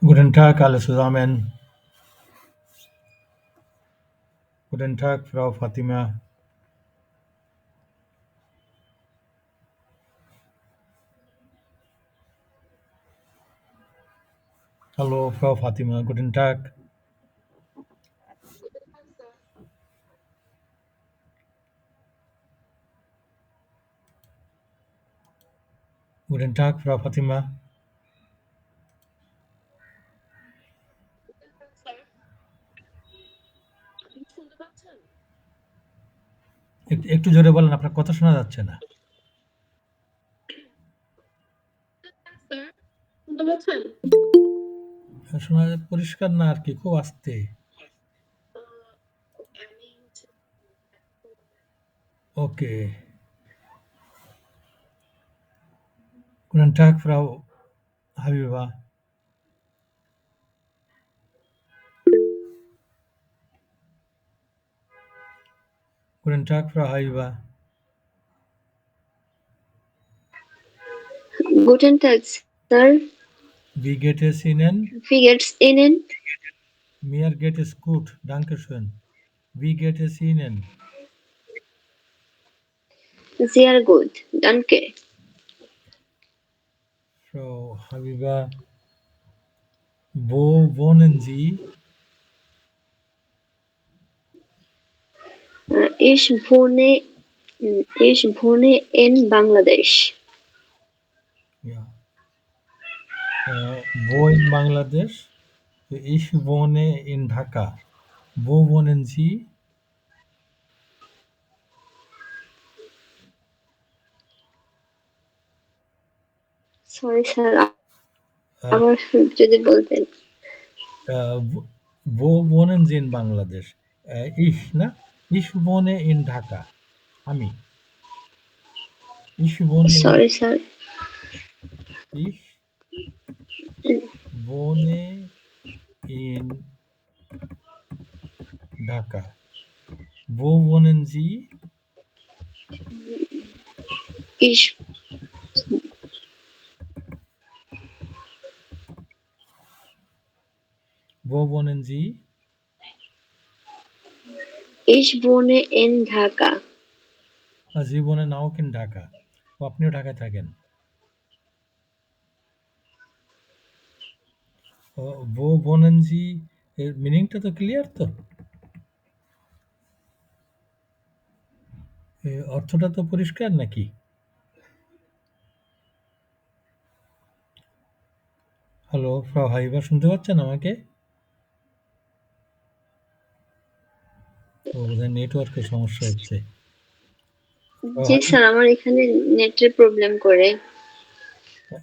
Guten Tag alle zusammen. Guten Tag, Frau Fatima. Hallo, Frau Fatima. Guten Tag. Guten Tag, Frau Fatima. একটু জোরে বলেন, আপনার কথা শোনা যাচ্ছে না। শুনতে পাচ্ছেন? শোনা পরিষ্কার না আর কি, খুব আস্তে। ওকে। Guten Tag, Frau Habiba. Guten Tag, Frau Habiba. Guten Tag, Sir. Wie geht es Ihnen? Wie geht's Ihnen? Mir geht es gut, danke schön. Wie geht es Ihnen? Sehr gut, danke. Frau Habiba, wo wohnen Sie? Ich wohne, ich wohne in Bangladesh. Ja. Wo in Bangladesch? Ich wohne in Dhaka. Wo wohnen Sie? Sorry, Sir. Äh, আবার যদি বলতেন। wo wohnen Sie in Bangladesch? Ich, ne? Ich wohne in Dhaka. আমি। Ich wohne in, Sorry, Sir. ich wohne in Dhaka. Wo wohnen Sie? Ich, Wo wohnen Sie? ich wohne in Dhaka. Sie wohnen auch in Dhaka. ও, আপনিও ঢাকায় থাকেন। Wo wohnen Sie? এর মিনিংটা তো clear তো? অর্থটা তো পরিষ্কার নাকি? হ্যালো, ফ্রাউ হাইবা, শুনতে পাচ্ছেন আমাকে? ও, বোধহয় নেটওয়ার্কের সমস্যা হচ্ছে। জি স্যার, আমার এখানে নেটের প্রবলেম করে।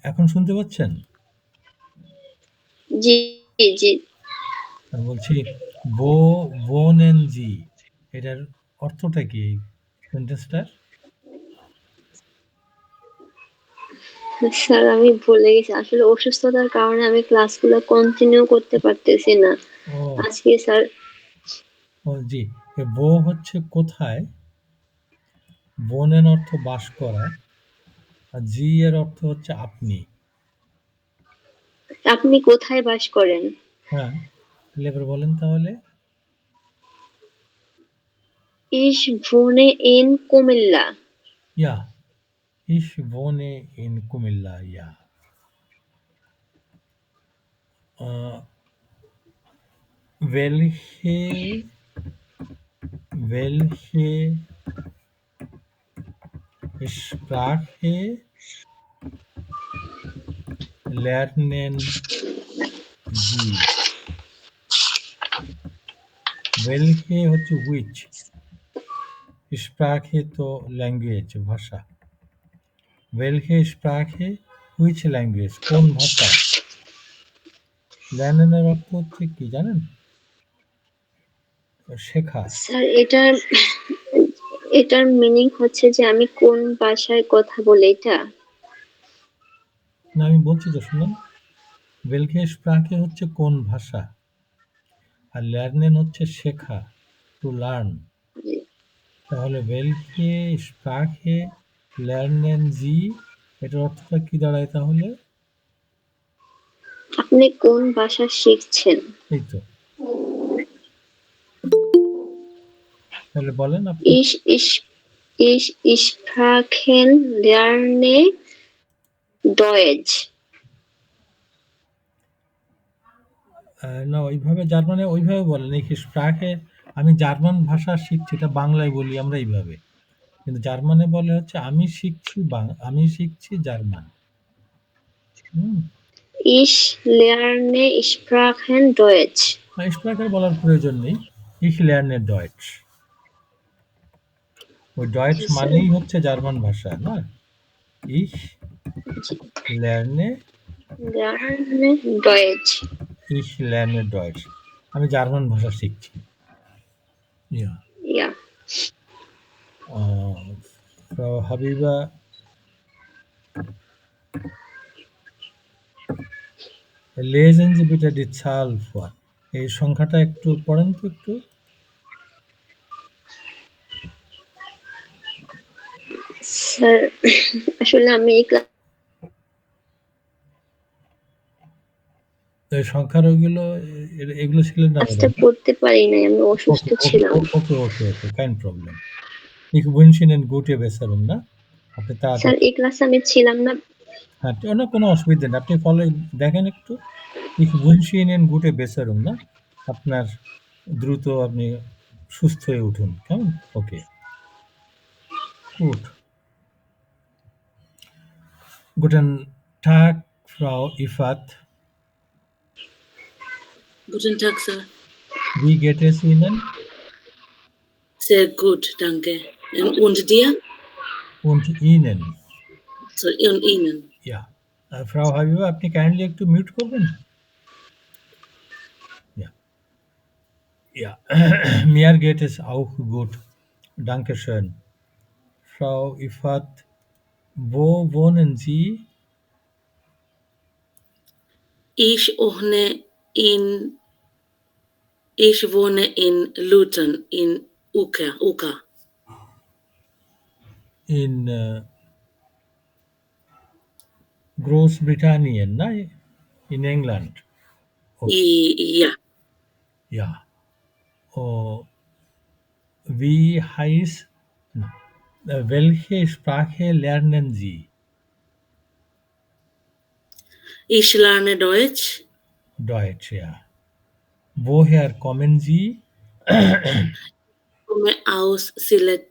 এখন শুনতে পাচ্ছেন? জি জি। বলছি বো বোনেন জি, এটার অর্থটা কি এই সেন্টেন্সটার? স্যার আমি ভুলে গেছি, আসলে অসুস্থতার কারণে আমি ক্লাসগুলো কন্টিনিউ করতে পারতেছি না ও আজকে স্যার। ও জি, বো হচ্ছে কোথায়, বোনেন অর্থ বাস করা, আর জি এর অর্থ হচ্ছে আপনি। আপনি কোথায় বাস করেন? হ্যাঁ, এবার বলেন তাহলে। Ich wohne in Comilla. Yeah, ich wohne in Comilla, yeah. welche welche Sprache lernen Sie? welche হচ্ছে which, Sprache তো ল্যাঙ্গুয়েজ, ভাষা। welche Sprache, which language, কোন ভাষা। lernen এর অর্থ হচ্ছে কি জানেন? শেখা। স্যার এটার মিনিং হচ্ছে যে আমি কোন ভাষায় কথা বলি, এটা? না, আমি বলছি তো শুনুন, welche Sprache হচ্ছে কোন ভাষা, আর lernen হচ্ছে শেখা, টু লার্ন। জি। তাহলে welche Sprache lernen Sie, এটার অর্থটা কি দাঁড়ায় তাহলে? আপনি কোন ভাষা শিখছেন? এই তো। তাহলে বলেন আপনি। Ich, ich, ich sprechen lerne Deutsch. না, ওইভাবে জার্মানে ওইভাবে বলেন। এই স্প্রাকে আমি জার্মান ভাষা শিখছি, এটা বাংলায় বলি আমরা এইভাবে। কিন্তু জার্মানে বলে হচ্ছে আমি শিখছি জার্মান। হুম। Ich lerne Sprachen Deutsch. স্প্রাকের বলার প্রয়োজন নেই। Ich lerne Deutsch। ওই ডয়েটস স্যার, মানেই হচ্ছে জার্মান ভাষা, না? Ich lerne lerne Deutsch. Ich lerne Deutsch। আমি জার্মান ভাষা শিখছি। Ja. Ja. Frau Habiba, lesen Sie bitte die Zahl vor। এই সংখ্যাটা একটু পড়েন তো একটু। স্যার, আসলে আমি এই এই সংখ্যার ওইগুলো এগুলো ছিলেন না ক্লাসটা বোধহয়। করতে পারি নাই, আমি অসুস্থ ওকে ওকে ছিলাম। ওকে ওকে ওকে কেন problem. Ich wünsche Ihnen gute Besserung, না? আপনি স্যার, তাড়াতাড়ি। এই ক্লাসে আমি ছিলাম না। হ্যাঁ, না, কোনো অসুবিধা নেই। আপনি ফলো দেখেন একটু। Ich wünsche Ihnen gute Besserung, না? আপনার দ্রুত আপনি সুস্থ হয়ে উঠুন, কেমন? ওকে, good. Guten Tag, Frau Ifat. Guten Tag, Sir. Wie geht es Ihnen? Sehr gut, danke. Und dir? Und Ihnen? So, und Ihnen? Ja. Frau Habiba, আপনি কাইন্ডলি একটু মিউট করবেন? Ja. Ja. Mir geht es auch gut. Dankeschön. Frau Ifat, wo wohnen Sie? Ich wohne in Luton, in UK. In Großbritannien, na? In England. Ja. Ja. Oh, wie heißt, welche Sprache lernen Sie? Ich lerne Deutsch. Deutsch, ja. Woher kommen Sie? Ich komme aus Sylhet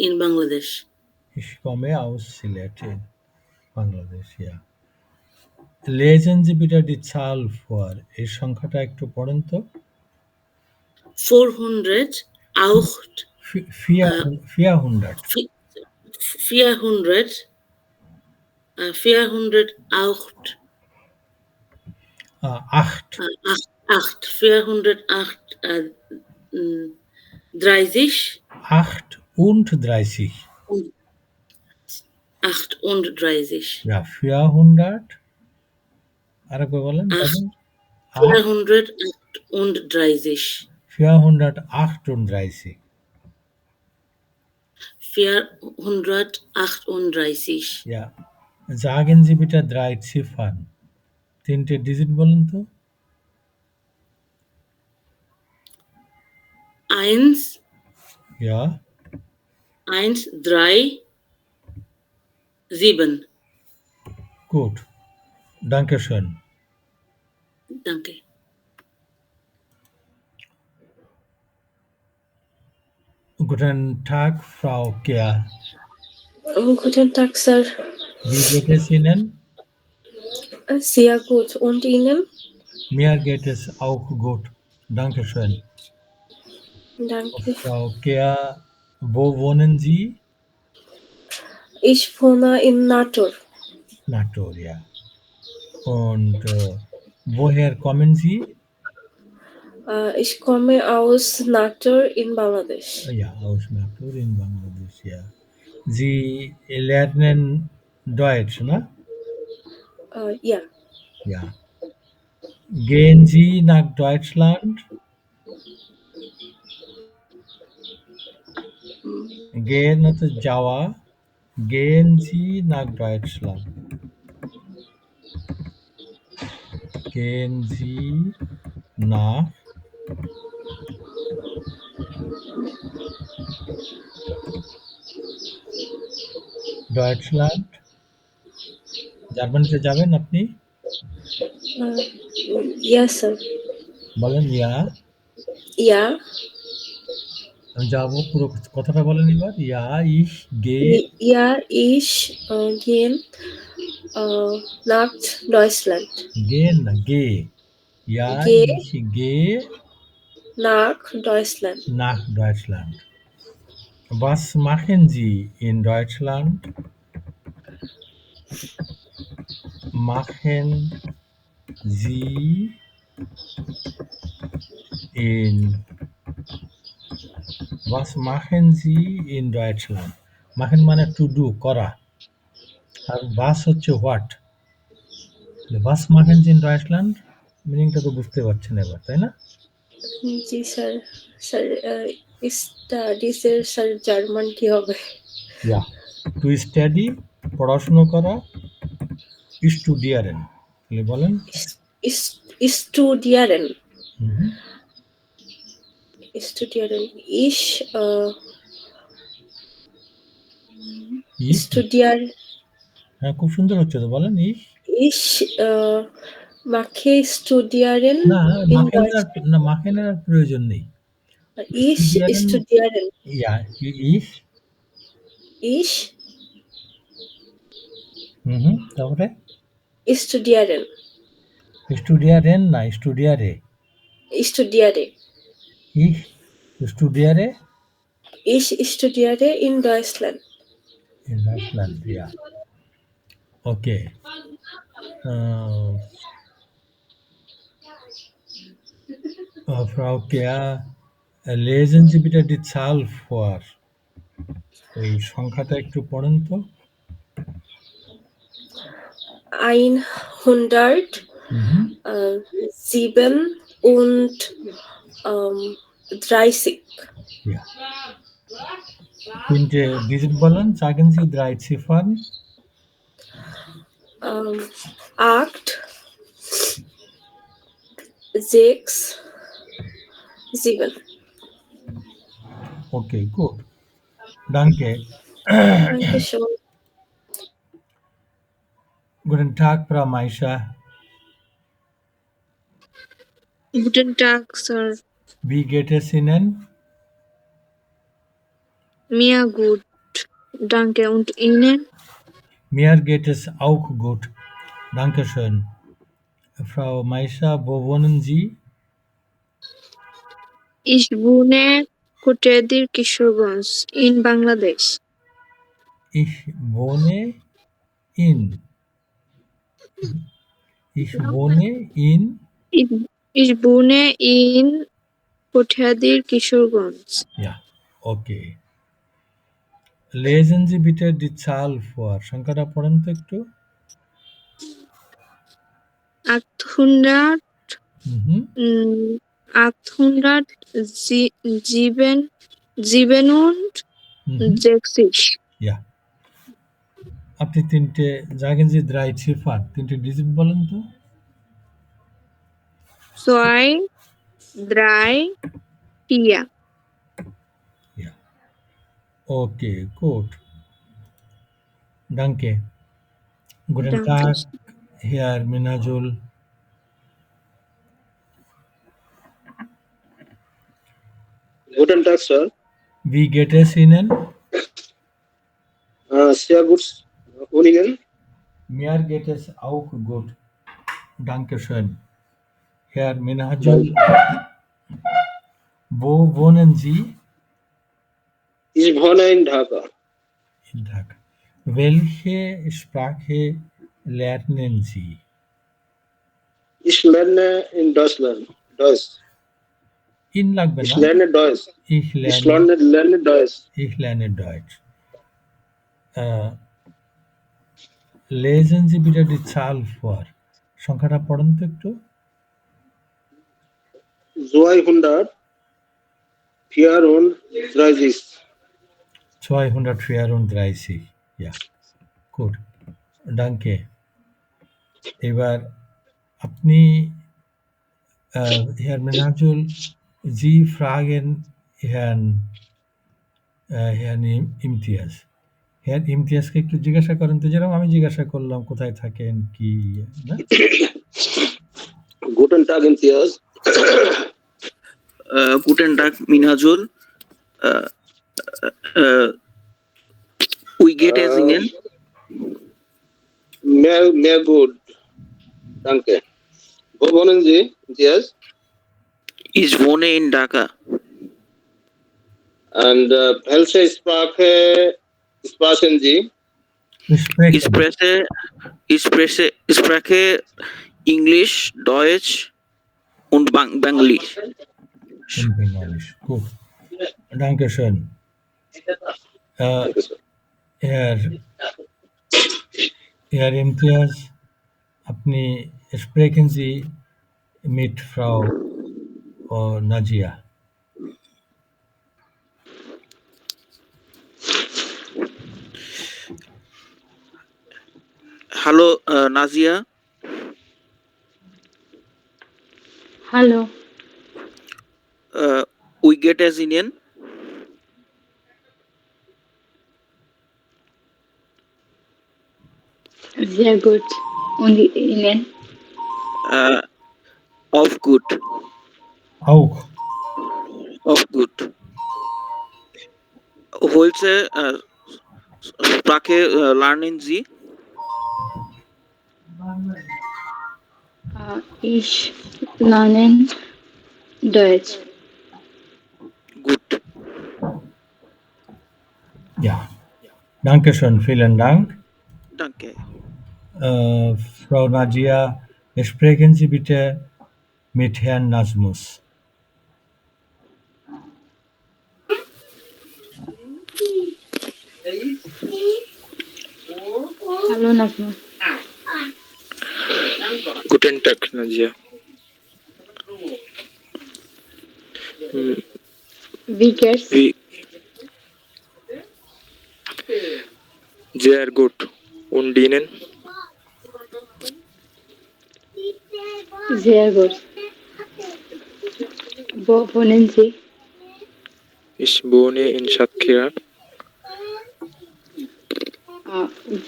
in Bangladesh. Ich komme aus Sylhet in Bangladesh, ja. Lesen Sie bitte die Zahl vor। এই সংখ্যাটা একটু পড়েন তো। 408, 400। 400, 408, 8 408, 30 38 und 38. ja 400 আরেকবার বলেন দাদা। 438. 438 438. ja sagen Sie bitte 3 Ziffern। তিনটে digit বলেন তো। 1, ja 1, 3, 7. gut Dankeschön। Danke. Guten Tag, Frau Kehr. Guten Tag, Sir. Wie geht es Ihnen? Sehr gut. Und Ihnen? Mir geht es auch gut. Dankeschön। Danke. Frau Kehr, wo wohnen Sie? Ich wohne in Natur. Natur, ja. Und woher kommen Sie? Ich komme aus Natur in Bangladesch. Ja, aus Natur in Bangladesch, ja. Sie lernen Deutsch, ne? Ja. Ja. Gehen Sie nach Deutschland? Gehen হচ্ছে যাওয়া। Gehen Sie nach Deutschland? gehen Sie nach Deutschland? জার্মানিতে যাবেন আপনি? Yes, sir. বলেন ইয়া। Yeah. আমি যাবো, পুরো কথাটা বলেন এবার। ইয়া ich gehe Ja, ich gehe nach Deutschland. gehen না gehe. Ja, Gehe ich gehe nach Deutschland. nach Deutschland. Was machen Sie in Deutschland? Machen Sie in Was machen Sie in Deutschland? Machen মানে to do, করা। আর was হচ্ছে what। Was machen Sie in Deutschland? মিনিংটা তো বুঝতে পারছেন এবার, তাই না? জি স্যার। স্যার স্টাডিজের স্যার জার্মান কি হবে? Ja. To study, পড়াশুনো করা। Studieren, তাহলে বলেন। Studieren. হুম। Studieren. Ich Ich, studiere. হ্যাঁ খুব সুন্দর হচ্ছে তো, বলেন Ich mache Studieren না in মাখেনের Deutschland. না মাখেনের আর প্রয়োজন নেই। Ich Studieren, studieren. ja, ich, Ich তারপরে studieren. Studieren না studiere. Studiere. Ich studiere Ich studiere in Deutschland. in Deutschland, ja. Okay. Frau Kehr, lesen Sie bitte die Zahl vor. এই সংখ্যাটা একটু পড়েন তো। 137. Ja. তিনটে ডিজিট বলেন। sagen Sie 3 Ziffern. 8, 6, 7. Okay, gut. Danke. Dankeschön. Guten Tag, Frau Maisha. Guten Tag, Sir. Wie geht es Ihnen? Mir gut. Danke. Und Ihnen? Mir geht es auch gut. Dankeschön. Frau Maisha, wo wohnen Sie? Ich wohne Kotedir Kishoreganj in Bangladesh. Ich wohne in. Ich wohne in. Ich wohne in Kotedir Kishoreganj. Ja, okay. Lesen Sie bitte die Zahl vor. সংখ্যাটা পড়েন তো একটু। 867. Ja. আপনি তিনটে sagen Sie 3 Ziffern, তিনটে digit বলেন তো। 2, 3, 4. Ja. Okay, gut. Danke. Guten Danke. Tag, Herr Minhajul. Guten Tag, Sir. Wie geht es Ihnen? Sehr gut. Und Ihnen? Mir geht es auch gut. Dankeschön. Herr Minhajul, wo wohnen Sie? Ich wohne in Dhaka. In Dhaka. Welche Sprache lernen Sie? Ich lerne in Deutschland. Deutsch. In লাগবে Ich না। lerne Deutsch. Ich Ich lerne lerne Deutsch. Ich lerne Deutsch. Lesen Sie bitte die Zahl vor. সংখ্যাটা পড়েন তো একটু। 234. 234. Ja, gut. Danke. এবার আপনি Herr Minhajul, Sie fragen Herrn Imtiaz. Herr ইমতিয়াজকে একটু জিজ্ঞাসা করেন তো, যেরকম আমি জিজ্ঞাসা করলাম কোথায় থাকেন, কি না? Guten Tag, Imtiaz. Guten Tag, Minhajul. We get as Ihnen. Mehr gut. Danke. Wo wohnen Sie, Imtiaz? Ich wohne in Dhaka. Und welche Sprache sprechen Sie? Ich spreche Englisch, Deutsch und Bangalisch. Und Bengalisch. Gut. Dankeschön. Danke, sir. Herr Imtiaz, আপনি sprechen Sie mit Frau Najia. Hallo, Nazia. Hallo. We get as Ihnen. Sehr gut. Und Ihnen? Of good. Auch. Of good. Welche Sprache lernen Sie? Ich lerne Deutsch. Gut. Ja. Dankeschön, vielen Dank. Danke. Frau Najia, sprechen Sie bitte mit Herrn Nazmus. Hallo Nazmus. Guten Tag, Nadia. Wie geht's? Sehr gut. Und Ihnen? Sehr gut. Wo wohnen Sie? Ich wohne in Satkhira.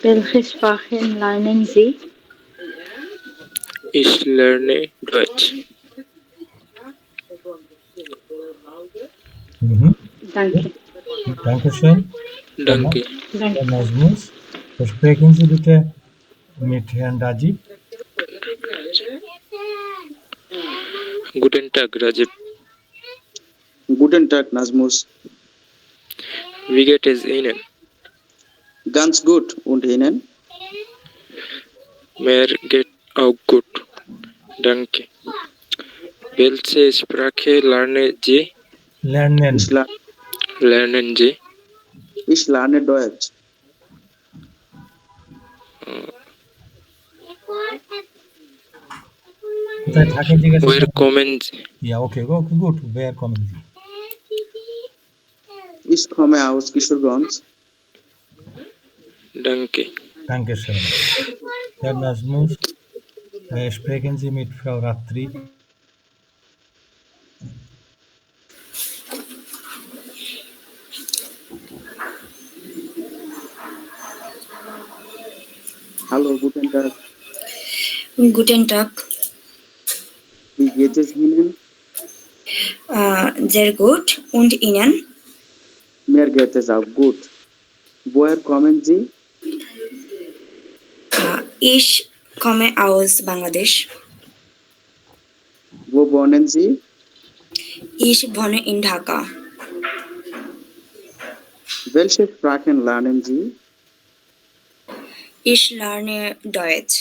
Welche Sprachen lernen Sie? Ich lerne Deutsch. Danke. Dankeschön. Danke. Herr Nazmus, sprechen Sie bitte mit Herrn Rajib. Guten Tag, Rajib. Guten Tag, Nazmus. Wie geht es Ihnen? Ganz gut. Und Ihnen? Mir geht auch gut. Danke. Welche Sprache lernen Sie? Lernen Sie? Ich lerne Deutsch. কোথায় থাকেন জিজ্ঞাসা Where করেন? kommen Sie? Ja, okay, gut. Where kommen Sie? Ich komme aus Kishorganj. Danke. Dankeschön. Herr Nazmus, sprechen Sie mit Frau Ratri. Hallo, guten Tag. Guten Tag. Wie geht es Ihnen? Sehr gut. Und Ihnen? Mir geht es auch gut. Woher kommen Sie? Ich komme aus Bangladesch. Wo wohnen Sie? Ich wohne in Dhaka. Welche Sprachen lernen Sie? Ich lerne Deutsch.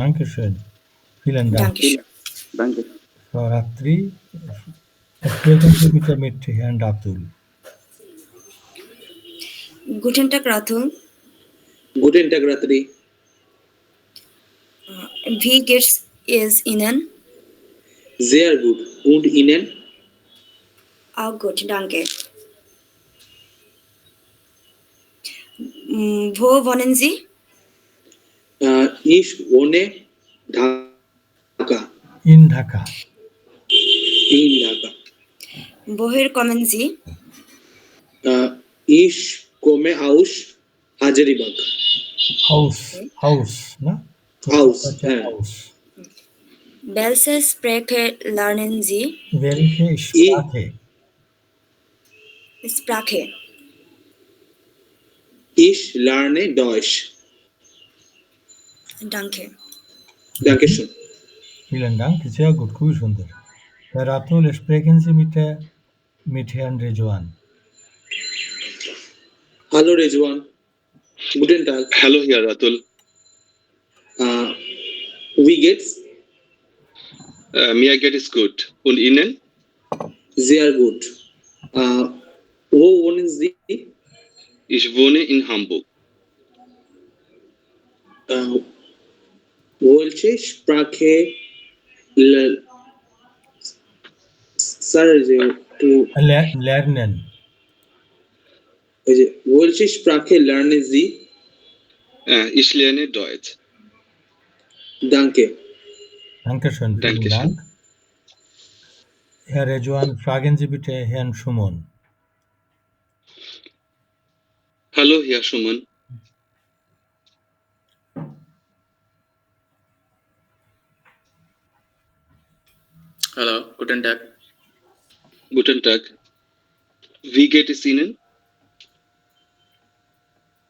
Dankeschön. Vielen Dank. Dankeschön. Danke. Frau Ratri, sprechen Sie bitte mit Herrn Ratul. Guten Tag, Ratul. Guten Tag, Ratri. Wie geht's es Ihnen? Sehr gut. Und Ihnen? Auch gut, danke. Wo wohnen Sie? Ich wohne Dhaka in Dhaka. In Dhaka বইয়ের comment জি ইশ কমে আউশ Hazaribagh house, house না? House হচ্ছে হ্যাঁ house. Welche Sprache lernen Sie? Welche Sprache? Sprache. ইশ লার্নে Deutsche Danke. danke schön Vielen Dank, sehr gut, খুবই সুন্দর। Herr Ratul, sprechen Sie mit Herrn Rejuan. hallo Rejuan guten Tag Hallo, Herr Ratul. wie geht's Mir geht es gut. Und Ihnen? sehr gut wo wohnen Sie Ich wohne in Hamburg. welche Sprache sorry to Lernen. welche Sprache lernen Sie Ich lerne Deutsch. danke Dankeschön, vielen Dankeschön. Dank. Herr Rejuan, fragen Sie bitte Herrn Schumann. Hallo, Herr Schumann. Hallo, guten Tag. Guten Tag. Wie geht es Ihnen?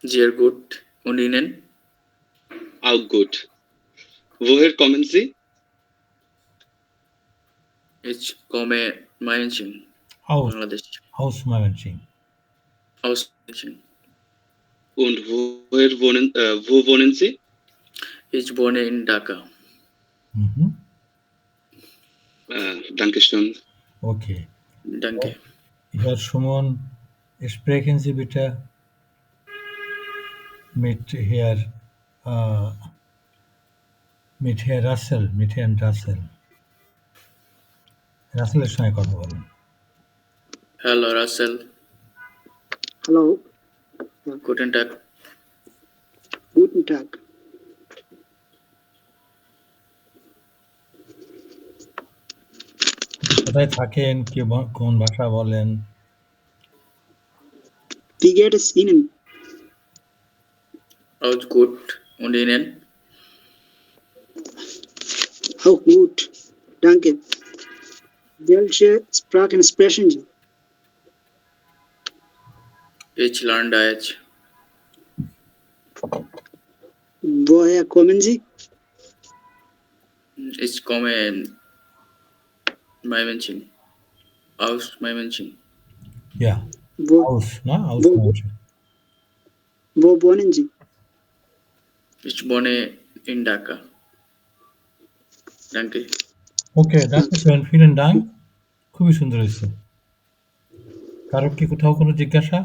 Sehr gut. Und Ihnen? Auch gut. Woher kommen Sie? Ich komme München, Aus, Bangladesch. aus Meimensching. Aus München. Und wo wohnen Sie? Ich wohne in Dhaka. Mhm. Dankeschön. Okay. Danke. Herr Schumann, sprechen Sie bitte mit Herr Russell, mit Herrn Russell. রাসেলের সঙ্গে কথা বলেন। Hallo, Russell. Hallo, Guten Tag. guten Tag. কোথায় থাকেন, কোন ভাষা বলেন? Wie geht es Ihnen? Auch gut. Und Ihnen? Auch gut, danke. Welche Sprachen sprechen Sie? Ich lerne Deutsch. Woher kommen Sie? Ich komme in München. Aus München. Ja, Wo, aus, ne? Aus wo, München. wo wohnen Sie? Ich wohne in Dhaka. Danke. Okay, Dankeschön, vielen Dank. খুবই সুন্দর হয়েছে। কারো কি কোথাও কোনো জিজ্ঞাসা?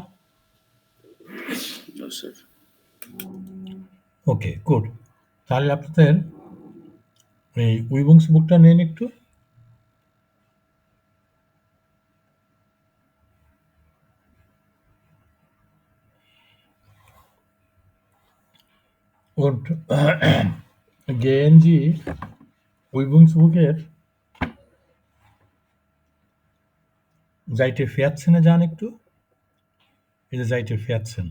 No, sir. ওকে, good. তাহলে আপনাদের এই উইবংস বুকটা নেন একটু। Und gehen Sie Übungsbucher Seite 14 যান একটু। এই যে Seite 14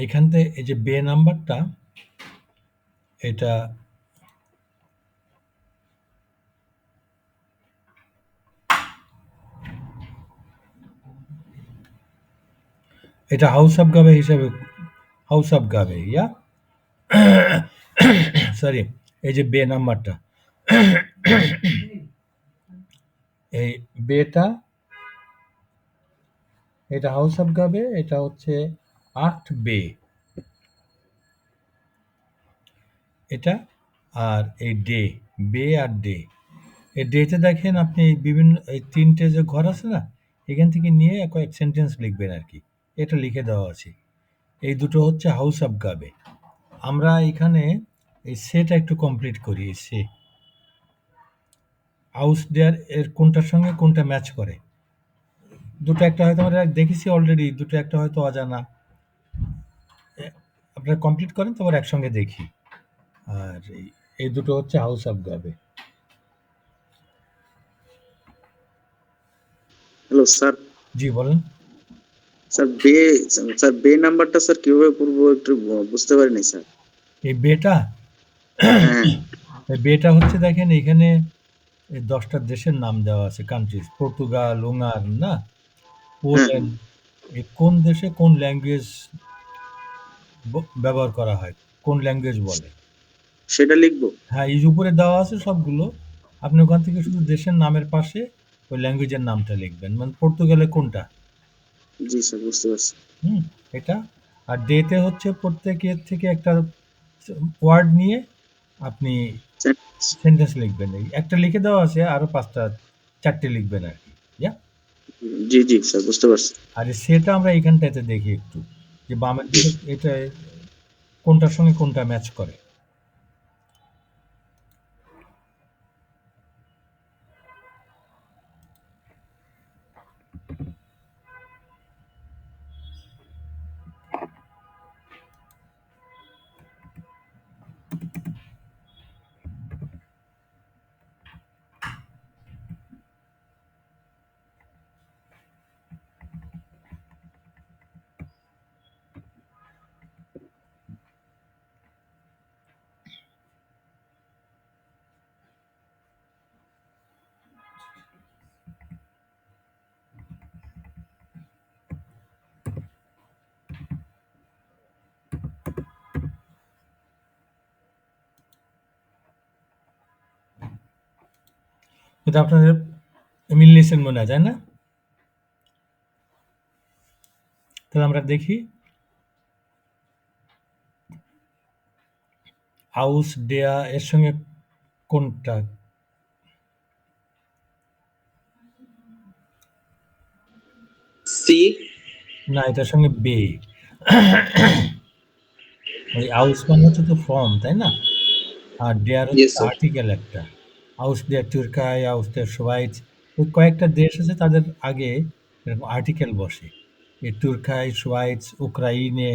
এইখানতে এই যে বে নাম্বারটা এটা এটা Hausaufgabe হিসাবে Hausaufgabe, ja? সরি, এই যে বে নাম্বারটা এই বেটা এটা Hausaufgabe, এটা হচ্ছে 8b এটা, আর এই ডে, বে আর ডে। এই ডেতে দেখেন আপনি বিভিন্ন এই ৩টে যে ঘর আছে না, এখান থেকে নিয়ে কয়েক সেন্টেন্স লিখবেন আর কি। এটা লিখে দেওয়া আছে। এই দুটো হচ্ছে Hausaufgabe। আমরা এখানে এই সেটা একটু কমপ্লিট করি। এই সে আউস দেয়ার এর কোনটার সঙ্গে কোনটা ম্যাচ করে। দুটো একটা হয়তো আমরা দেখেছি অলরেডি, দুটো একটা হয়তো অজানা। আপনারা কমপ্লিট করেন, তারপর একসঙ্গে দেখি। আর এই দুটো হচ্ছে হাউস অফ গাবে। Hello sir. জি বলেন। স্যার বে নাম্বারটা স্যার কিভাবে পড়বো একটু বুঝতে পারিনি স্যার। এই বেটা হ্যাঁ এই বেটা হচ্ছে দেখেন এখানে 10টা দেশের নাম দেওয়া আছে, কান্ট্রিজ। পর্তুগাল, উঙ্গার, না, পোল্যান্ড। এই কোন দেশে কোন ল্যাঙ্গুয়েজ ব্যবহার করা হয়, কোন ল্যাঙ্গুয়েজ বলে, সেটা লিখবো। হ্যাঁ এই উপরে দেওয়া আছে সবগুলো। আপনি ওখান থেকে শুধু দেশের নামের পাশে ওই ল্যাঙ্গুয়েজের নামটা লিখবেন। মানে পর্তুগালে কোনটা, জি স্যার বুঝতে পারছি। এটা। আর ডেতে হচ্ছে প্রত্যেকের থেকে একটা ওয়ার্ড নিয়ে আপনি সেন্টেন্স লিখবেন। এই একটা লিখে দেওয়া আছে, আরো 4টে লিখবেন আর কি। জি জি স্যার বুঝতে পারছি। আর সেটা আমরা এইখানটাতে দেখি একটু, যে বামের দিকে এটা কোনটার সঙ্গে কোনটা ম্যাচ করে। এটা আপনাদের মিলিয়েছেন মনে হয়, তাই না? তাহলে আমরা দেখি হাউস ডেয়া এর সঙ্গে কোনটা। সি। না, এটার সঙ্গে বে। ওই হাউস মানে হচ্ছে তো ফর্ম, তাই না? আর ডেয়ার হচ্ছে আর্টিকেল একটা। হাউস ডেয়ার তুর্কাই, হাউস ডেয়ার সুয়াইজ, ওই কয়েকটা দেশ আছে তাদের আগে এরকম আর্টিকেল বসে। এই তুর্কাই, সুয়াইজ, উক্রাইনে,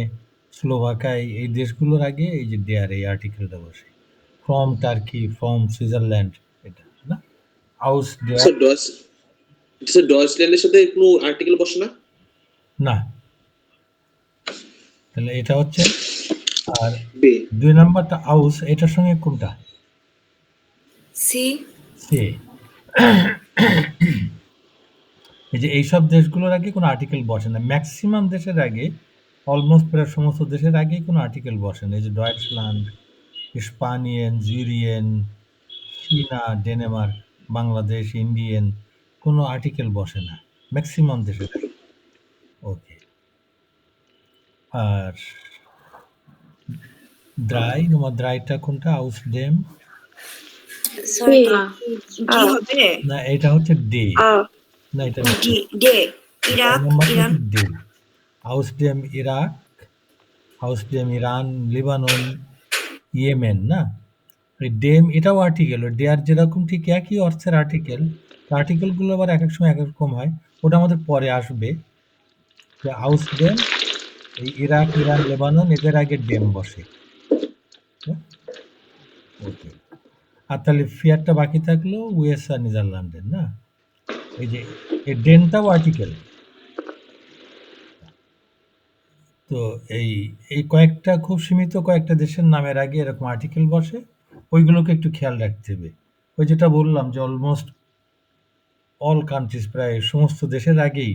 স্লোভাকাই, এই দেশগুলোর আগে এই যে ডেয়ার, এই আর্টিকেলটা বসে। ফ্রম টার্কি, ফ্রম সুইজারল্যান্ড, এটা না। হাউস ডেয়ার স্যার ডয়েচল্যান্ডের সাথে কোনো আর্টিকেল বসে না? না। তাহলে এটা হচ্ছে। আর 2 নাম্বারটা হাউস, এটার সঙ্গে কোনটা? সি। সে। এই যে এইসব দেশগুলোর আগে কোনো আর্টিকেল বসে না। ম্যাক্সিমাম দেশের আগে, অলমোস্ট প্রায় সমস্ত দেশের আগেই কোনো আর্টিকেল বসে না। এই যে ডয়েচল্যান্ড, স্পানিয়ান, জুরিয়েন, চীনা, ডেনমার্ক, বাংলাদেশ, ইন্ডিয়ান, কোনো আর্টিকেল বসে না ম্যাক্সিমাম দেশের আগে। ওকে। আর ড্রাই, তোমার ড্রাইটা কোনটা? House Dame. সরি ডি হবে না, এটা হচ্ছে ডে। না, এটা ডি ডে ইরাক ইরান। ডে। হাউস ডেম ইরাক, হাউস ডেম ইরান, লিবানন, ইয়েমেন, না। এই ডেম এটাও আর্টিকেল। ওই ডেয়ার যেরকম ঠিক একই অর্থের আর্টিকেল। আর্টিকেলগুলো আবার এক এক সময় এক এক রকম হয়, ওটা আমাদের পরে আসবে। হাউস ডেম, এই ইরাক, ইরান, লেবানন, এদের আগে ডেম বসে। ওকে। আর তাহলে ফিয়ারটা বাকি থাকলো ইউএস আর নেদারল্যান্ডের, না। এই যে এই ডেনটাও আর্টিকেল। তো এই কয়েকটা খুব সীমিত কয়েকটা দেশের নামের আগে এরকম আর্টিকেল বসে, ওইগুলোকে একটু খেয়াল রাখতে হবে। ওই যেটা বললাম যে অলমোস্ট অল কান্ট্রিজ, প্রায় সমস্ত দেশের আগেই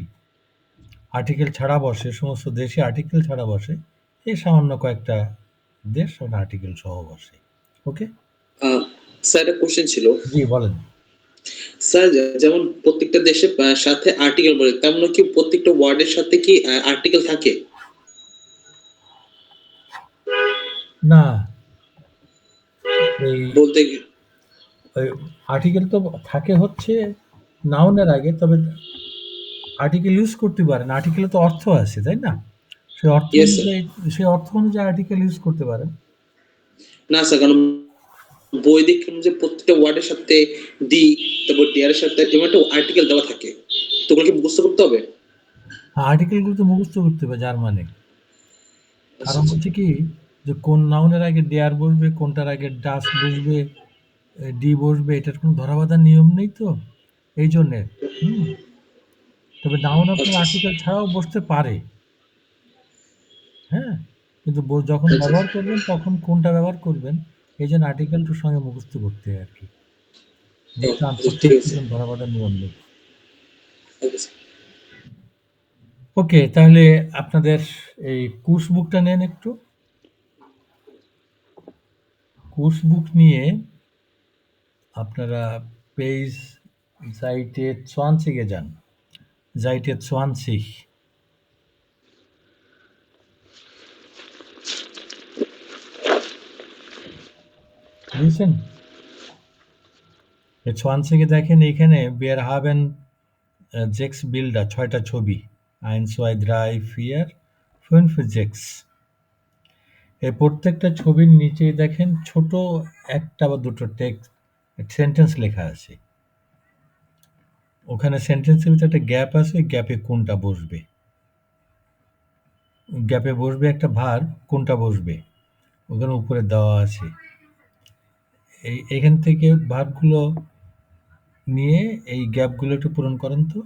আর্টিকেল ছাড়া বসে, সমস্ত দেশে আর্টিকেল ছাড়া বসে। এই সামান্য কয়েকটা দেশ ওটা আর্টিকেল সহ বসে। ওকে স্যার, একটা কোশ্চেন ছিল। জি বলেন। স্যার যেমন প্রত্যেকটা দেশের সাথে আর্টিকেল বলে, তেমন কি প্রত্যেকটা ওয়ার্ডের সাথে কি আর্টিকেল থাকে? না, এই বলতে আর্টিকেল তো থাকে হচ্ছে নাউনের আগে, তবে আর্টিকেল ইউজ করতে পারেন। আর্টিকেলে তো অর্থ আছে, তাই না? সেই অর্থ অনুযায়ী আর্টিকেল ইউজ করতে পারেন। না স্যার, কারণ বৈদিক যে প্রত্যেকটা ওয়ার্ডের সাথে দি, তারপর ডিয়ারের সাথে এমন একটা আর্টিকেল দেওয়া থাকে, তো ওগুলো কি মুখস্থ করতে হবে? হ্যাঁ, আর্টিকেলগুলো তো মুখস্থ করতে হবে জার্মানে। কারণ হচ্ছে কি, যে কোন নাউনের আগে ডেয়ার বসবে, কোনটার আগে ডাস বসবে, ডি বসবে, এটার কোনো ধরাবাঁধা নিয়ম নেই তো, এই জন্যে। তবে নাউন আপনার আর্টিকেল ছাড়াও বসতে পারে, হ্যাঁ, কিন্তু যখন ব্যবহার করবেন তখন কোনটা ব্যবহার করবেন এই জন্য আর্টিকেলটার সঙ্গে মুখস্থ করতে হয় আর কি। ধরাবাঁধা নিয়ম নেই। ওকে, তাহলে আপনাদের এই কোর্স বুকটা নেন একটু। কোর্স বুক নিয়ে আপনারা পেজ Seite 20 যান। Seite 20 বুঝছেন? 20 দেখেন, এইখানে wir haben 6 Bilder, 6টা ছবি, 1 2 3 4 5 6। এই প্রত্যেকটা ছবির নিচেই দেখেন ছোট একটা বা দুটো সেন্টেন্স লেখা আছে। ওখানে সেন্টেন্সের ভিতরে একটা গ্যাপ আছে, ওই গ্যাপে কোনটা বসবে, গ্যাপে বসবে একটা ভার্ব, কোনটা বসবে ওখানে উপরে দেওয়া আছে। এইখান থেকে ভার্বগুলো নিয়ে এই গ্যাপগুলো একটু পূরণ করেন তো,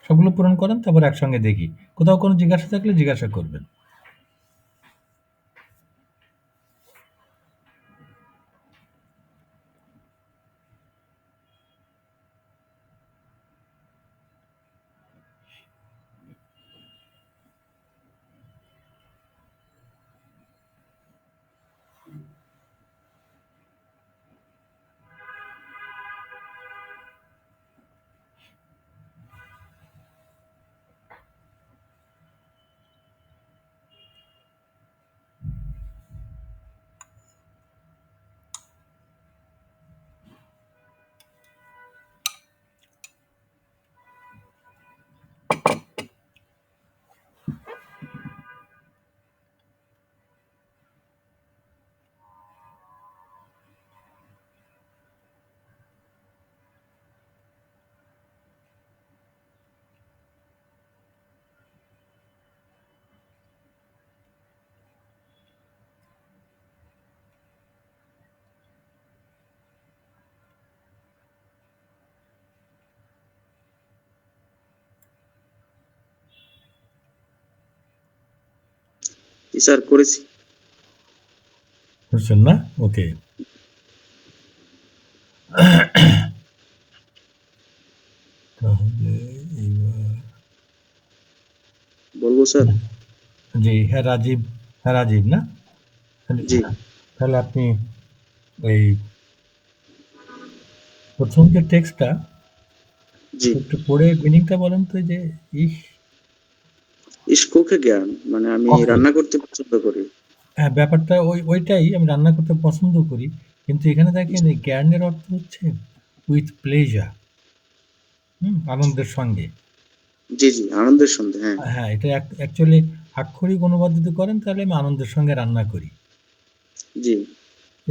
সবগুলো পূরণ করেন, তারপর একসঙ্গে দেখি। কোথাও কোনো জিজ্ঞাসা থাকলে জিজ্ঞাসা করবেন। স্যার করেছি। বুঝছেন না? ওকে, তাহলে এবার বলবো স্যার? জি, হ্যাঁ রাজীব, হ্যাঁ রাজীব না? জি। তাহলে আপনি ওই প্রথম যে টেক্সটটা জি। একটু পড়ে মিনিংটা বলেন তো, যে ইস্কোকে জ্ঞান, মানে আমি রান্না করতে পছন্দ করি। হ্যাঁ, ব্যাপারটা ওইটাই, আমি রান্না করতে পছন্দ করি, কিন্তু এখানে দেখেন এই জ্ঞানের অর্থ হচ্ছে উইথ প্লেজার, আনন্দের সঙ্গে। জি জি, আনন্দের সঙ্গে। হ্যাঁ হ্যাঁ, এটা অ্যাকচুয়ালি আক্ষরিক অনুবাদ যদি করেন তাহলে আমি আনন্দের সঙ্গে রান্না করি, জি,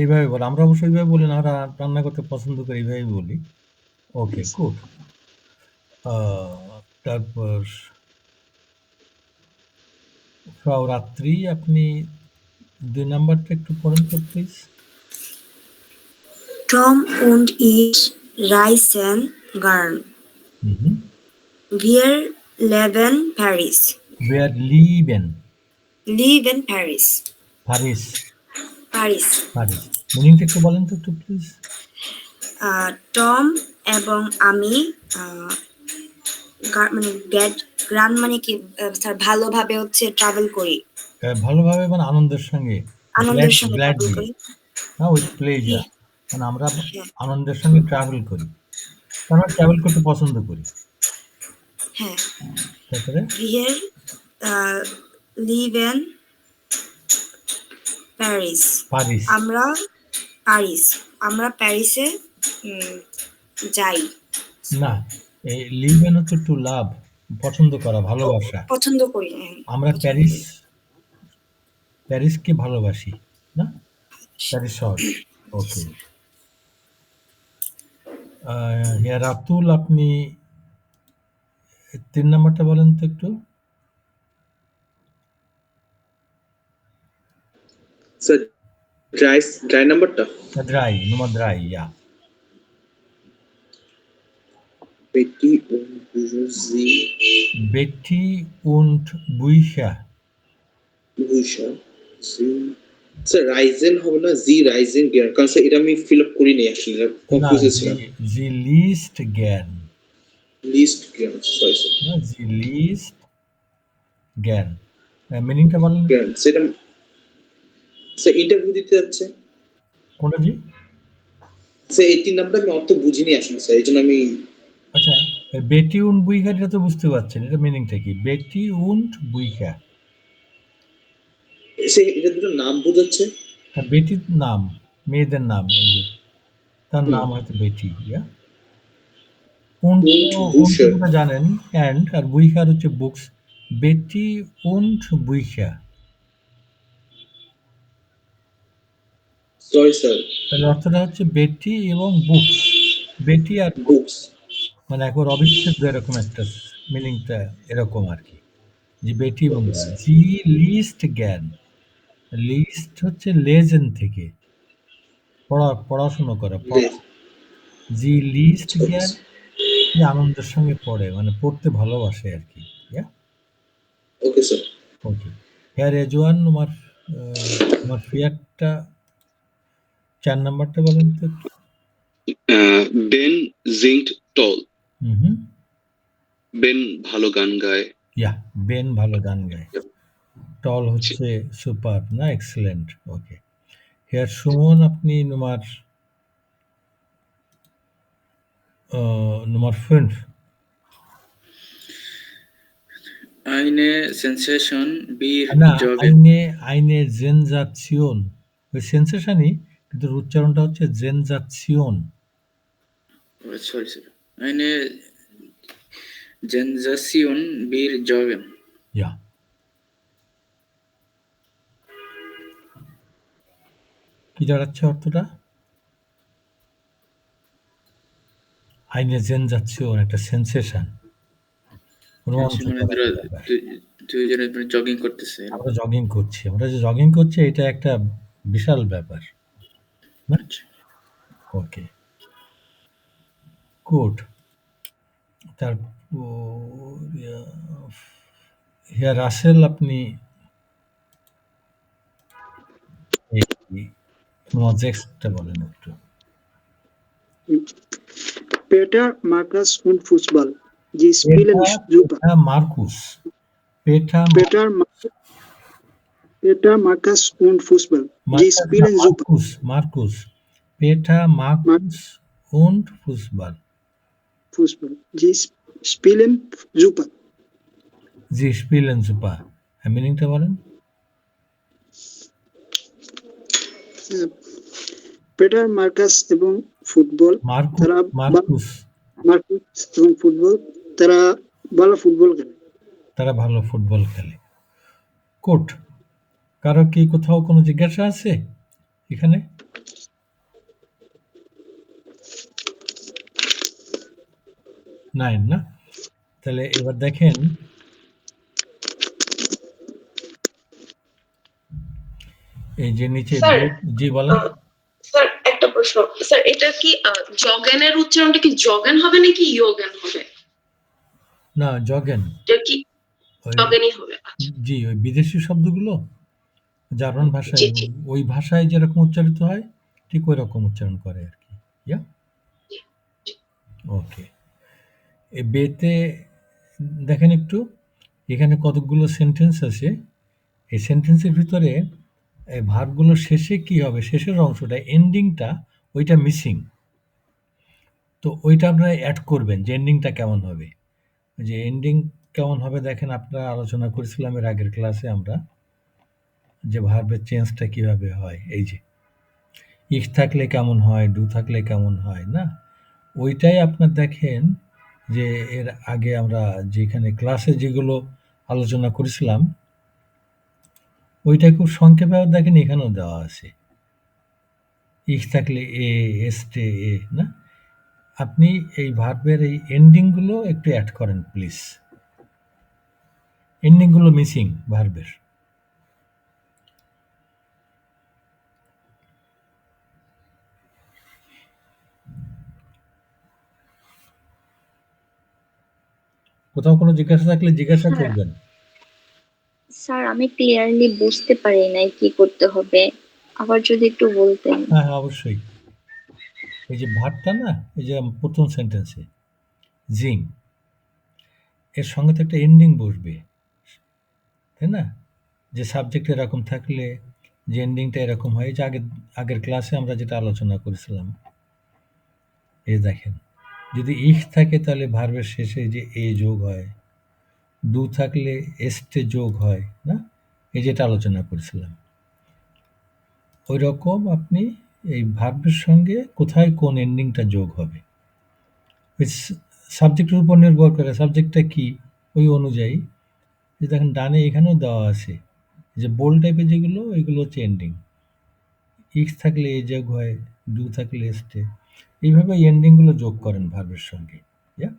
এইভাবে বলে। আমরা অবশ্য এইভাবে বলি না, আমরা রান্না করতে পছন্দ করি, এইভাবে বলি। ওকে, গুড। তারপর ফ্রাউ রাত্রি, আপনি 2 নাম্বারটা একটু পড়েন তো please. Tom und ich reisen gern. Wir leben Paris. Wir lieben Paris. Paris. Paris. Paris. মিনিংটা একটু বলেন তো একটু প্লিজ। টম এবং আমি মানে গ্রান মানে কি স্যার, ভালোভাবে হচ্ছে ট্রাভেল করি। ভালোভাবে মানে আনন্দের সঙ্গে, আনন্দের সঙ্গে ট্রাভেল করি, না উইথ প্লেজার, মানে আমরা আনন্দের সঙ্গে ট্রাভেল করি, আমরা ট্রাভেল করতে পছন্দ করি। হ্যাঁ, তারপরে wir leben Paris. Paris. আমরা প্যারিসে যাই। না, এই লিভেন হচ্ছে টু লাভ, পছন্দ করা, ভালোবাসা। পছন্দ করি, আমরা প্যারিসকে ভালোবাসি, না? প্যারিস শহর। ওকে, রাতুল, আপনি 3 নাম্বারটা বলেন তো একটু। স্যার ড্রাই নাম্বারটা Drei, Nummer 3, ja. Betty und Susi Betty und Bücher. Busha sir রাইজেন হবে না, জি রাইজেন গিয়ার, কারণ স্যার এটা আমি ফিল আপ করিনি অ্যাকচুয়ালি, Na, কনফিউজ ছিলাম। sie liest gern. লিস্ট গিয়ার, sorry sir, Na, sie liest gern. মিনিংটা বলেন গিয়ার সেটা স্যার ইন্টারভিউ দিতে যাচ্ছে কোনটা জি? স্যার এই 3 নাম্বার আমি অত বুঝিনি আসলে স্যার, এই জন্য আমি আচ্ছা, বেটি উন্ড বুইখার এটা তো বুঝতে পারছেন, এটা মিনিংটা কি? বেটি উন্ড বুইখা, এটা দুটো নাম বোঝাচ্ছে। বেটির নাম, মেয়েদের নাম, এই যে তার নাম হয়তো বেটি, ইয়া। উন্ড বুশার তোমরা জানেন, অ্যান্ড আর বুইখার হচ্ছে বুকস। বেটি উন্ড বুইখা, সরি স্যার, তাহলে অর্থটা হচ্ছে বেটি এবং বুকস, বেটি আর বুকস, মানে একবার অবিচ্ছেদ্য এরকম একটা মিনিংটা এরকম আর কি, যে বেটি এবং জি লিস্ট জ্ঞান। লিস্ট হচ্ছে লেজেন থেকে পড়াশোনা করা, জি লিস্ট জ্ঞান যে আনন্দের সঙ্গে পড়ে, মানে পড়তে ভালোবাসে আর কি। ওকে স্যার, ওকে। হ্যাঁ রেজওয়ান, তোমার ফিয়ারটা 4 নাম্বারটা বলেন তো একটু। বেন জিংট টল, হুম, বেন ভালো গান গায়। ইয়া, বেন ভালো গান গায়। টল হচ্ছে সুপার না এক্সেলেন্ট। ওকে। হেয়ার সুমন, আপনি Nummer 5. Eine Sensation, bir না, Joggen. eine Sensation, ওই সেন্সেশনই, কিন্তু উচ্চারণটা হচ্ছে জেনজাচিয়ন। Sorry, sir. Eine Sensation, bir Joggen. ইয়া। কি দাঁড়াচ্ছে অর্থটা? আইনে জেনজাচিয়ন, একটা সেন্সেশন, দুইজনে জগিং করতেছে। আমরা জগিং করছি, আমরা যে জগিং করছি এটা একটা বিশাল ব্যাপার না? ওকে, গুড। তারপর হিয়ার রাসেল, আপনি প্রজেক্টটা বলেন একটু। Peter, Marcus und Fußball. Sie spielen super. Markus. Peter, Marcus und Fußball. Sie spielen super. Markus. Peter, Markus und Fußball. Fußball. Sie spielen super. Sie spielen super. মিনিংটা বলেন। পেটার, মার্কাস এবং ফুটবল, মার্কুস এবং football, তারা ভালো ফুটবল খেলে। Coat. কারো কি কোথাও কোনো জিজ্ঞাসা আছে এখানে? নাই না? তাহলে এবার দেখেন, এই যে নিচে, জি বলেন। স্যার একটা প্রশ্ন, স্যার এটা কি জগেনের উচ্চারণটা কি জগেন হবে নাকি ইয়োগেন হবে? না, জগেন। এটা কি জগেনই হবে? জি, ওই বিদেশি শব্দগুলো জার্মান ভাষায়, ওই ভাষায় যেরকম উচ্চারিত হয় ঠিক ওই রকম উচ্চারণ করে আর কি। ইয়া, ওকে। এই বেতে দেখেন একটু, এখানে কতগুলো সেন্টেন্স আছে। এই সেন্টেন্সের ভিতরে এই ভার্বগুলো শেষে কি হবে, শেষের অংশটা, এন্ডিংটা, ওইটা মিসিং। তো ওইটা আপনারা অ্যাড করবেন যে এন্ডিংটা কেমন হবে। যে এন্ডিং কেমন হবে দেখেন, আপনারা আলোচনা করেছিলাম এর আগের ক্লাসে আমরা, যে ভার্বের চেঞ্জটা কিভাবে হয়। এই যে ইফ থাকলে কেমন হয়, ডু থাকলে কেমন হয় না, ওইটাই আপনার দেখেন যে এর আগে আমরা যেখানে ক্লাসে যেগুলো আলোচনা করেছিলাম ওইটা খুব সংক্ষেপে দেখেন এখানেও দেওয়া আছে। ইফ থাকলে এ, এস্টে, এ না। আপনি এই ভার্বের এই এন্ডিংগুলো একটু অ্যাড করেন প্লিজ। এন্ডিংগুলো মিসিং ভার্বের। কোথাও কোনো জিজ্ঞাসা থাকলে জিজ্ঞাসা স্যার করবেন। স্যার আমি ক্লিয়ারলি বুঝতে পারি নাই কি করতে হবে, আবার যদি একটু বলতেন। হ্যাঁ, হ্যাঁ, অবশ্যই। এই যে ভার্বটা না, এই যে প্রথম সেন্টেন্সে জিং, এর সঙ্গে তো একটা এন্ডিং বসবে, তাই না? যে সাবজেক্ট এরকম থাকলে যে এন্ডিংটা এরকম হয়, এই যে আগের ক্লাসে আমরা যেটা আলোচনা করেছিলাম, এই দেখেন, যদি ইফ থাকে তাহলে ভার্বের শেষে যে এ যোগ হয়, ডু থাকলে এস্টে যোগ হয় না, এই যেটা আলোচনা করেছিলাম। ওই রকম আপনি এই ভার্বের সঙ্গে কোথায় কোন এন্ডিংটা যোগ হবে, সাবজেক্টের উপর নির্ভর করে। সাবজেক্টটা কি, ওই অনুযায়ী। যে দেখেন ডানে এখানেও দেওয়া আছে, যে বোল্ড টাইপের যেগুলো, ওইগুলো হচ্ছে এন্ডিং। ইক্স থাকলে এ যোগ হয়, ডু থাকলে এস্টে, এইভাবে এন্ডিংগুলো যোগ করেন ভার্বের সঙ্গে। ইয়া,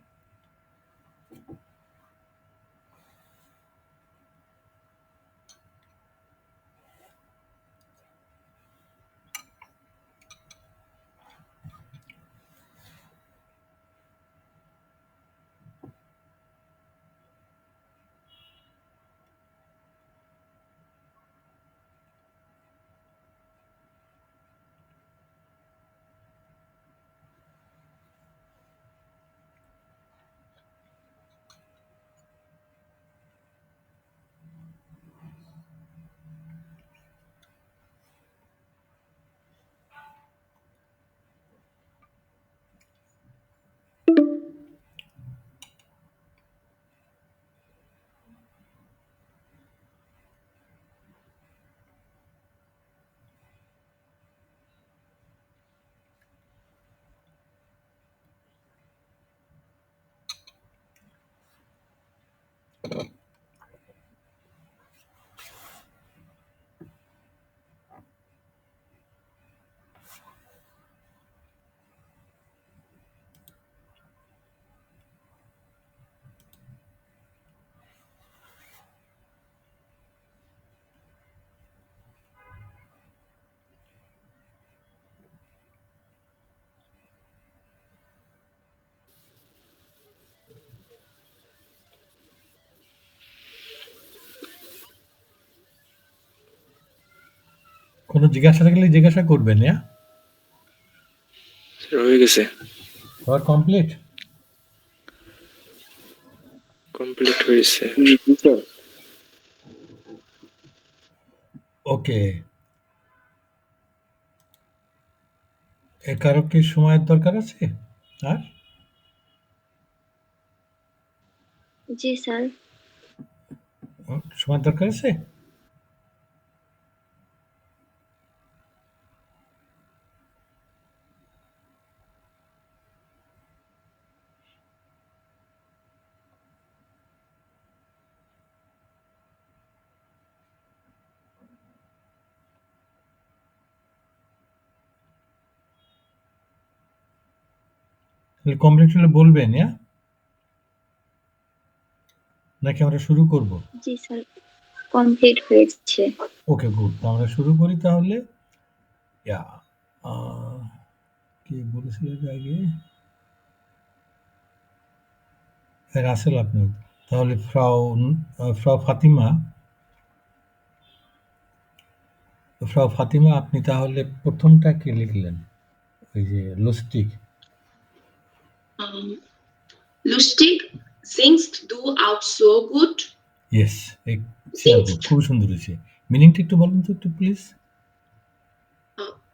কোনো জিজ্ঞাসা থাকলে জিজ্ঞাসা করবেন। ইয়া, স্যার হয়ে গেছে, আবার কমপ্লিট। কমপ্লিট হয়েছে। ওকে, এ কারো কি সময়ের দরকার আছে? আর জি স্যার। সময়ের দরকার আছে? কমপ্লিট হলে বলবেন। ইয়া, নাকি আমরা শুরু করব? জি স্যার, কমপ্লিট হয়েছে। ওকে, গুড। আমরা শুরু করি তাহলে। ইয়া, কি বলেছিলেন আগে? রাসেল আপনি তাহলে ফ্রাউ ফাতিমা আপনি তাহলে প্রথমটা কি লিখলেন? ওই যে লুস্টিক। Lustig singst du auch so gut? Yes, খুব সুন্দর হয়েছে। মিনিংটা একটু বলুন তো, একটু প্লিজ।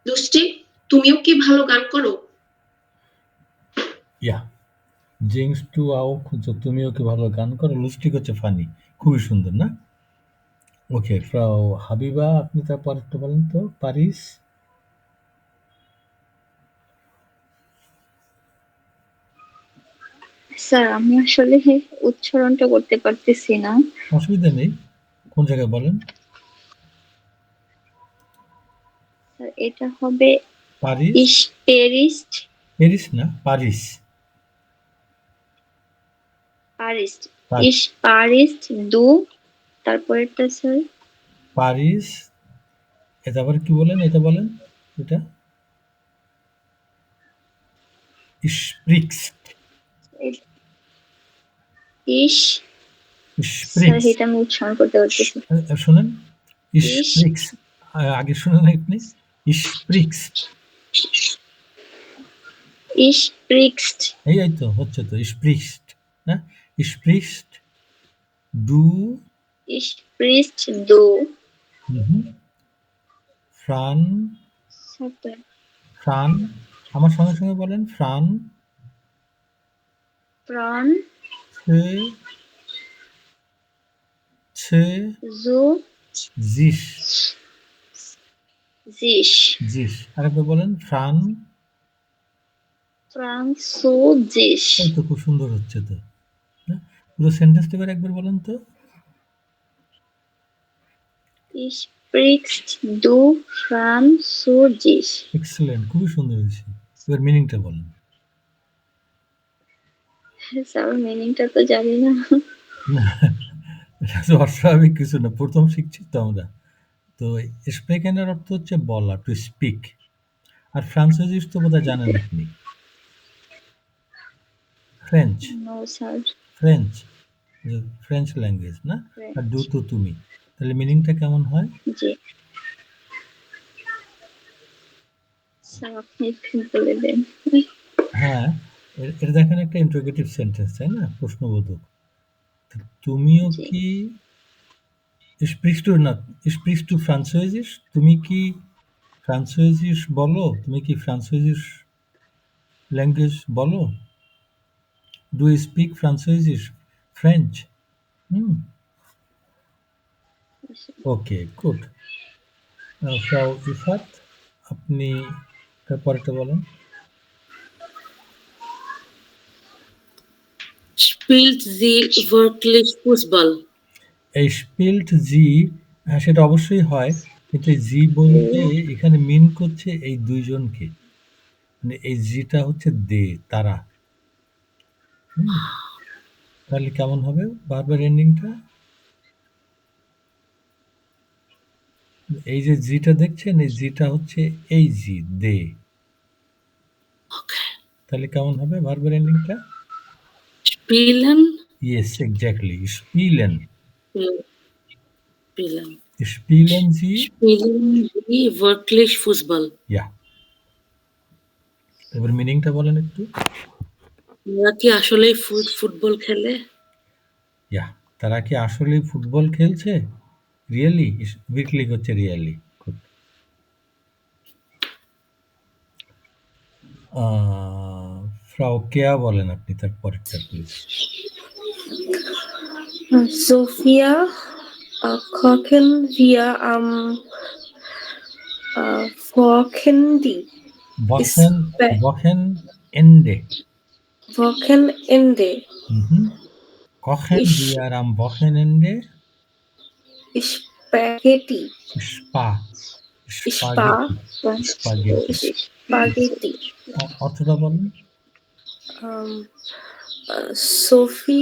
Lustig, তুমিও কি ভালো গান করো? ইয়া, জিংস টু আও, তুমিও কি ভালো গান করো। লুস্টিক হচ্ছে ফানি, খুবই সুন্দর না? ওকে, ফ্রাউ হাবিবা আপনি তারপর একটু বলেন তো, পারিস। স্যার আমি আসলে উচ্চারণটা করতে পারতেছি না। অসুবিধা নেই, কোন জায়গায় বলেন। স্যার এটা হবে পারিস, প্যারিস না, পারিস। পারিস, ইস পারিস দু, তারপরেরটা স্যার পারিস। এটা আবার কি বলেন, এটা বলেন, এটা স্প্রিক্স। ইস স্যার Sprichst. এটা আমি উচ্চারণ করতে পারতেছি শোনেন, ইস sprichst. আগে শুনেন আপনি, sprichst. ইস প্রিক্সড এই তো হচ্ছে তো, sprichst, না? Sprichst du ইস প্রিস্ট দু Fran, স্যার Fran, আমার সঙ্গে সঙ্গে বলেন, Fran প্রাণ ছে জু জিস জিস জিস আরেকবার বলেন, ফ্রান। ফ্রান্সোজিস এই তো খুব সুন্দর হচ্ছে তো, হ্যাঁ? পুরো সেন্টেন্সটা এবার একবার বলেন তো। Ich sprichst du Französisch? Excellent, খুবই সুন্দর হয়েছে। এবার মিনিংটা বলেন। স্যার মিনিংটা তো জানি না। না, এটা তো অস্বাভাবিক কিছু না, প্রথম শিখছি তো আমরা। তো স্পিকেনের অর্থ হচ্ছে বলা, টু স্পিক। আর ফ্রান্সিস তো বোধহয় জানেন আপনি, French. No sir French, French language না? আর ডু তো তুমি, তাহলে মিনিংটা কেমন হয়? জি স্যার আপনি একটু বলে দেন। হ্যাঁ, এটা দেখেন একটা ইন্টারোগেটিভ সেন্টেন্স, তাই না? প্রশ্নবোধক। তুমিও জি। কি sprichst du Französisch? তুমি কি ফ্রান্সোইজিস বলো? তুমি কি ফ্রান্সোইজিস ল্যাঙ্গুয়েজ বলো? ডু ইউ স্পিক ফ্রান্সোইজিস, ফ্রেঞ্চ? Okay, good. ফ্রাউ ইফাত, আপনি তারপরেটা বলেন। Spielt sie wirklich Fußball? এই স্পিল্ট জি, সেটা অবশ্যই হয়, কিন্তু এই জি বলতে এখানে মিন করছে এই দুইজনকে, মানে এই জিটা হচ্ছে দে, তারা। তাহলে কেমন হবে বারবার এন্ডিংটা? এই যে জিটা দেখছেন, এই জিটা হচ্ছে এই জি, দে। তাহলে কেমন হবে বারবার এন্ডিংটা? Spielen? ইয়েস, এক্স্যাক্টলি, স্পিলেন। Spielen. স্পিলেন জি, Spielen sie wirklich Fußball? Yeah. এবার মিনিংটা বলেন একটু। ওরা কি আসলেই ফুটবল খেলে? ইয়া, তারা কি আসলেই ফুটবল খেলছে? রিয়েলি, উইকলি হচ্ছে রিয়েলি। গুড। ফ্রাউ কেয়া বলেন আপনি তারপরেরটা please. Sophia, kochen wir am Wochenende? Wochenende. Wochenende. Kochen wir am Wochenende? Spaghetti. Spaghetti. অর্থটা বলেন। সোফি,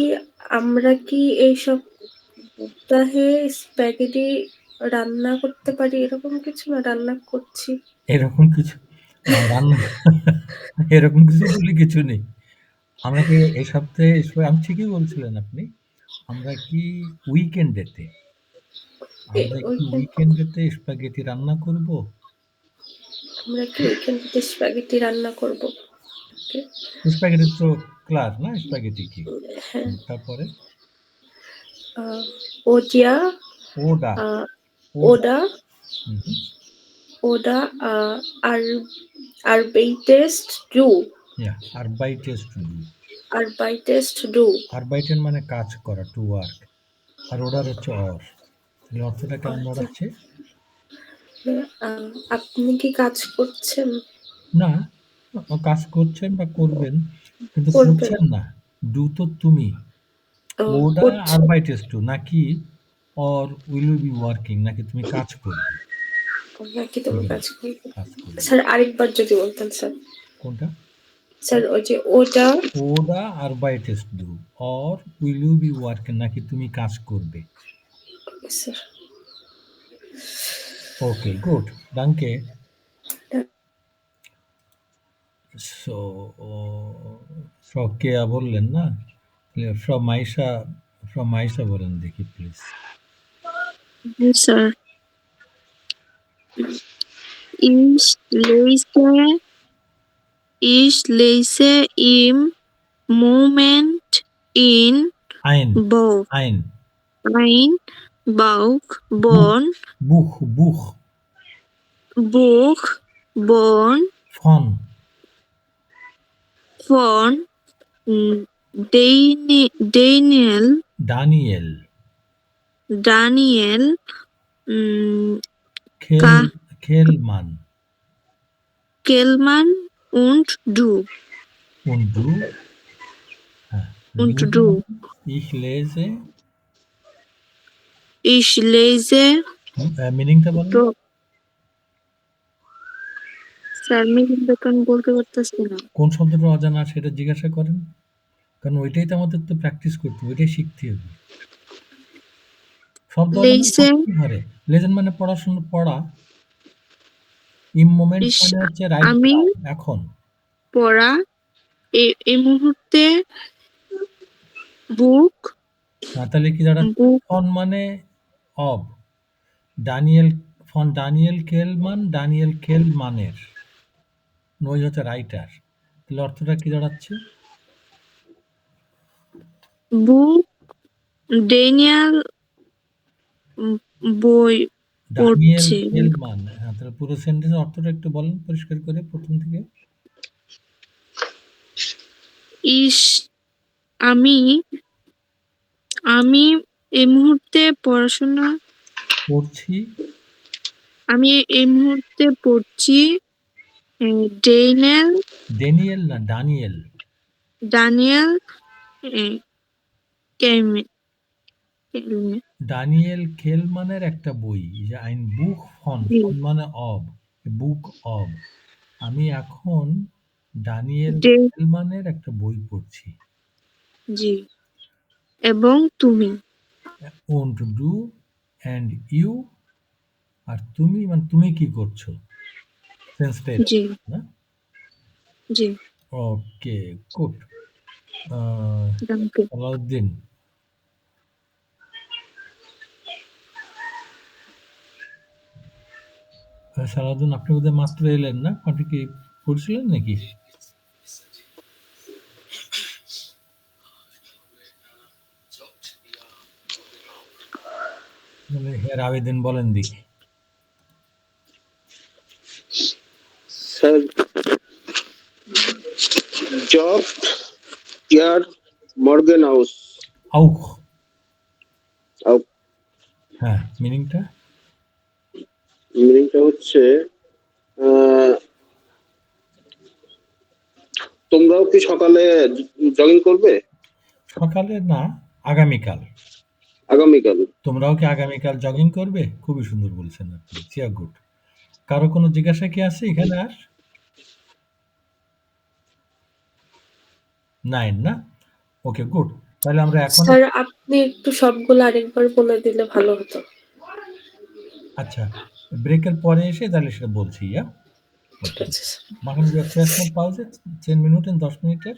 আমরা কি এই সপ্তাহে স্প্যাগেটি রান্না করতে পারি? এরকম কিছু না, রান্না করছি। এরকম কিছু রান্না, এরকম কিছু বলে কিছু নেই। আমরা কি এই সপ্তাহে, আমি ঠিকই বলছিলেন আপনি, আমরা কি উইকেন্ডেতে স্প্যাগেটি রান্না করব? আমরা কি উইকেন্ডেতে স্প্যাগেটি রান্না করব? স্প্যাগেটি তো ক্লার না, স্প্যাগেটি কি? তারপরে ওডা arbeitest du? Ja, arbeitest du. Arbeitest du? Arbeiten মানে কাজ করা, টু ওয়ার্ক। আর ওডার হচ্ছে অর। তাহলে অর্থটা কেমন দাঁড়াচ্ছে? আপনি কি কাজ করছেন? না, কাজ করছেন বা করবেন, কিন্তু করছেন না। ডু তো তুমি, ওডা arbeitest du নাকি or will you be working, নাকি তুমি কাজ করবে? নাকি তুমি কাজ করবে। স্যার আরেকবার যদি বলতেন স্যার। কোনটা? স্যার ওই যে ওডা arbeitest du or will you be working, নাকি তুমি কাজ করবে। Sir okay, good, danke. So Keya বললেন না, ফ্রম মাইশা বলেন দেখি please. Yes, sir. Ich lese im Moment in আইন Bauch, আইন ein Bauch, Bon, বুখ Buch, Bon, ফন von Daniel, Daniel Kellmann Kellmann und du. und du Und du. ich lese মিনিংটা বলেন। তো স্যার মিনিংটা তো আমি বলতে পারতেছি না। কোন শব্দটা অজানা সেটা জিজ্ঞাসা করেন, কারণ ওইটাই তো আমাদের তো প্র্যাকটিস করতে হবে, ওইটাই শিখতে হবে। শব্দ লেজেন মানে পড়াশোনা পড়া, ইম মোমেন্ট মানে হচ্ছে রাইট আমি এখন পড়া এই মুহূর্তে বুক তাহলে কি দাঁড়াচ্ছে ফন মানে অব ডানিয়েল কেলমানের নই হচ্ছে রাইটার, তাহলে অর্থটা কি দাঁড়াচ্ছে? বুক ড্যানিয়েল বই পড়ছে। কেলমান। হ্যাঁ, তাহলে পুরো সেন্টেন্সের অর্থটা একটু বলেন পরিষ্কার করে প্রথম থেকে। আমি এই মুহূর্তে পড়াশোনা পড়ছি। আমি এই মুহূর্তে পড়ছি ডানিয়েল কেলমানের একটা বই, যে আইন বুক ফন মানে অব, বুক অব। আমি এখন ডানিয়েল কেলমানের একটা বই পড়ছি। জি। এবং তুমি und du and you, আর তুমি মানে তুমি কি করছো, জি জি। Okay good. Danke. সালাউদ্দিন, আপনি বোধহয় মাত্র এলেন না, আপনি কি পড়ছিলেন নাকি? হের আবেদন বলেন দেখি। স্যার জব ইয়ার মর্গেন হাউস আউক। হ্যাঁ, মিনিংটা হচ্ছে তোমরাও কি সকালে জগিং করবে? সকালে না, আগামীকাল। তোমরাও কি আগামীকাল জগিং করবে? খুবই সুন্দর বলছেন আপনি, চিয়া গুড। কারো কোনো জিজ্ঞাসা কি আছে এখানে? আর নাইন না? Okay good. তাহলে আমরা এখন স্যার আপনি একটু সবগুলো আরেকবার বলে দিলে ভালো হতো। আচ্ছা, ব্রেকের পরে এসে তাহলে সেটা বলছি। Machen wir zuerst eine Pause, 10 Minuten, 10 Minuten.